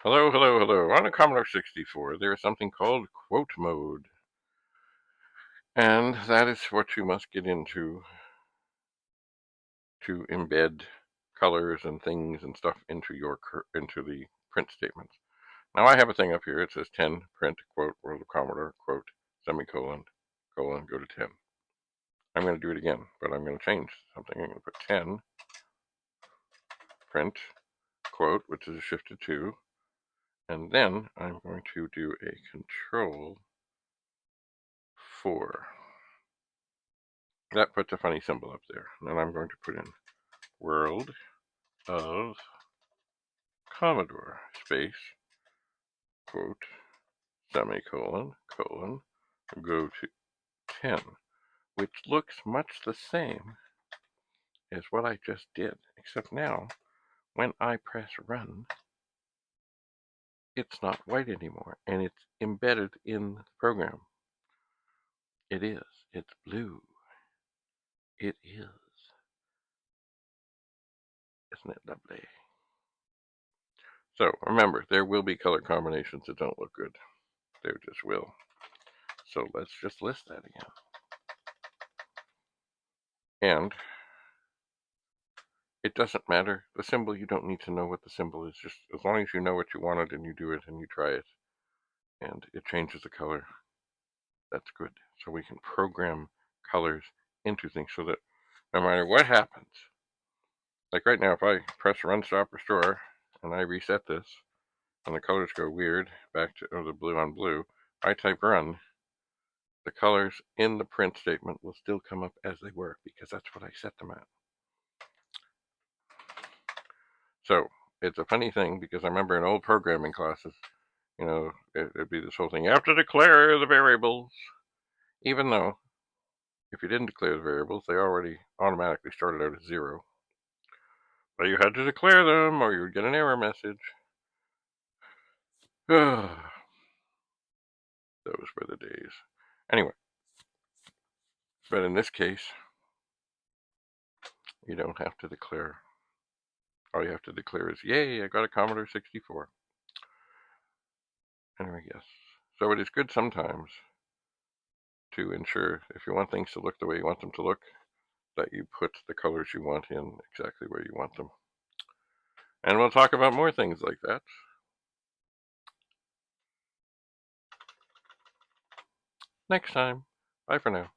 Hello, hello, hello. On a Commodore 64, there is something called quote mode. And that is what you must get into to embed colors and things and stuff into the print statements. Now I have a thing up here. It says 10 print quote World of Commodore quote semicolon colon go to 10. I'm going to do it again, but I'm going to change something. I'm going to put 10 print quote, which is a shift to 2, and then I'm going to do a control 4. That puts a funny symbol up there. And then I'm going to put in World of Commodore space quote semicolon colon go to 10, which looks much the same as what I just did, except now when I press run, it's not white anymore and it's embedded in the program. It is. It's blue. It is. Isn't it lovely? So remember, there will be color combinations that don't look good. They just will. So let's just list that again. And it doesn't matter. The symbol, you don't need to know what the symbol is. Just as long as you know what you wanted and you do it and you try it and it changes the color, that's good. So we can program colors into things so that no matter what happens, like right now, if I press run, stop, restore, and I reset this, and the colors go weird, back to the blue on blue, I type run, the colors in the print statement will still come up as they were because that's what I set them at. So it's a funny thing because I remember in old programming classes, it'd be this whole thing. You have to declare the variables, even though if you didn't declare the variables, they already automatically started out at 0. But you had to declare them or you would get an error message. Those were the days. Anyway, but in this case, you don't have to declare. All you have to declare is, yay, I got a Commodore 64. Anyway, yes. So it is good sometimes to ensure, if you want things to look the way you want them to look, that you put the colors you want in exactly where you want them. And we'll talk about more things like that next time. Bye for now.